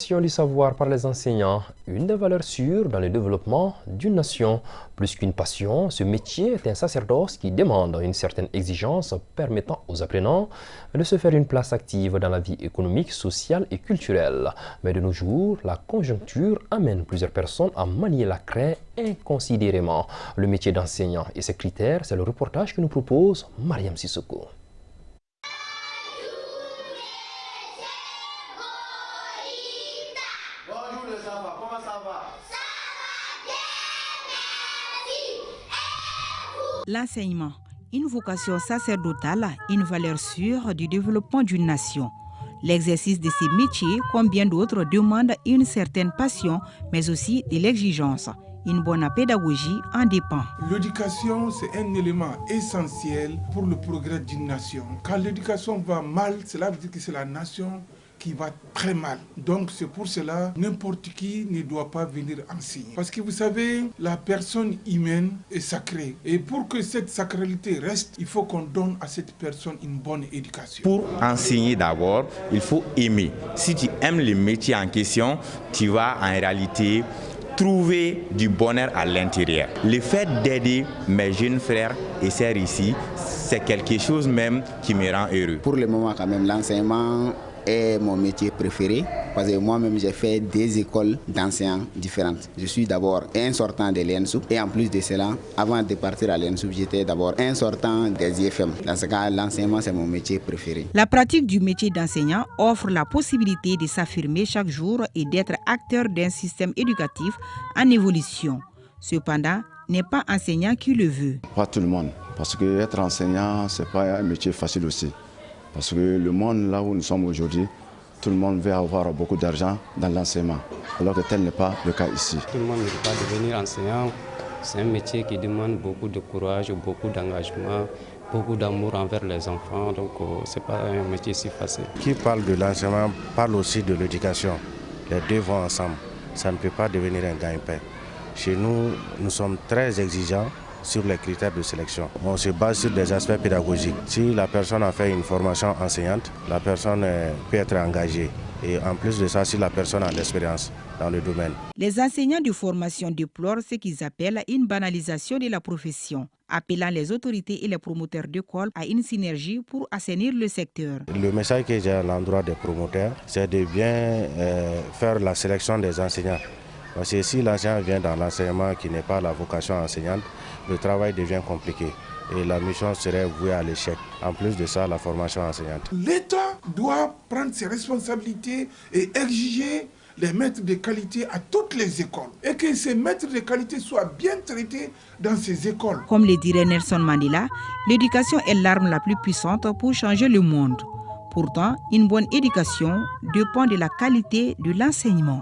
L'éducation du savoir par les enseignants, une des valeurs sûres dans le développement d'une nation. Plus qu'une passion, ce métier est un sacerdoce qui demande une certaine exigence permettant aux apprenants de se faire une place active dans la vie économique, sociale et culturelle. Mais de nos jours, la conjoncture amène plusieurs personnes à manier la craie inconsidérément. Le métier d'enseignant et ses critères, c'est le reportage que nous propose Mariam Sissoko. L'enseignement, une vocation sacerdotale, une valeur sûre du développement d'une nation. L'exercice de ces métiers, comme bien d'autres, demande une certaine passion, mais aussi de l'exigence. Une bonne pédagogie en dépend. L'éducation, c'est un élément essentiel pour le progrès d'une nation. Quand l'éducation va mal, cela veut dire que c'est la nation qui va très mal. Donc c'est pour cela n'importe qui ne doit pas venir enseigner. Parce que vous savez, la personne humaine est sacrée. Et pour que cette sacralité reste, il faut qu'on donne à cette personne une bonne éducation. Pour enseigner d'abord, il faut aimer. Si tu aimes le métier en question, tu vas en réalité trouver du bonheur à l'intérieur. Le fait d'aider mes jeunes frères et sœurs ici, c'est quelque chose même qui me rend heureux. Pour le moment quand même, l'enseignement est mon métier préféré parce que moi-même j'ai fait des écoles d'enseignants différentes. Je suis d'abord un sortant de l'ENSUP et en plus de cela, avant de partir à l'ENSUP, j'étais d'abord un sortant des IFM. Dans ce cas, l'enseignement c'est mon métier préféré. La pratique du métier d'enseignant offre la possibilité de s'affirmer chaque jour et d'être acteur d'un système éducatif en évolution. Cependant, n'est pas enseignant qui le veut. Pas tout le monde, parce que être enseignant, c'est pas un métier facile aussi. Parce que le monde là où nous sommes aujourd'hui, tout le monde veut avoir beaucoup d'argent dans l'enseignement, alors que tel n'est pas le cas ici. Tout le monde ne peut pas devenir enseignant. C'est un métier qui demande beaucoup de courage, beaucoup d'engagement, beaucoup d'amour envers les enfants. Donc ce n'est pas un métier si facile. Qui parle de l'enseignement parle aussi de l'éducation. Les deux vont ensemble. Ça ne peut pas devenir un gagne-pain. Chez nous, nous sommes très exigeants sur les critères de sélection. On se base sur des aspects pédagogiques. Si la personne a fait une formation enseignante, la personne peut être engagée. Et en plus de ça, si la personne a de l'expérience dans le domaine. Les enseignants de formation déplorent ce qu'ils appellent une banalisation de la profession, appelant les autorités et les promoteurs d'école à une synergie pour assainir le secteur. Le message que j'ai à l'endroit des promoteurs, c'est de bien faire la sélection des enseignants. Parce que si l'enseignant vient dans l'enseignement qui n'est pas la vocation enseignante, le travail devient compliqué et la mission serait vouée à l'échec. En plus de ça, la formation enseignante. L'État doit prendre ses responsabilités et exiger les maîtres de qualité à toutes les écoles et que ces maîtres de qualité soient bien traités dans ces écoles. Comme le dirait Nelson Mandela, l'éducation est l'arme la plus puissante pour changer le monde. Pourtant, une bonne éducation dépend de la qualité de l'enseignement.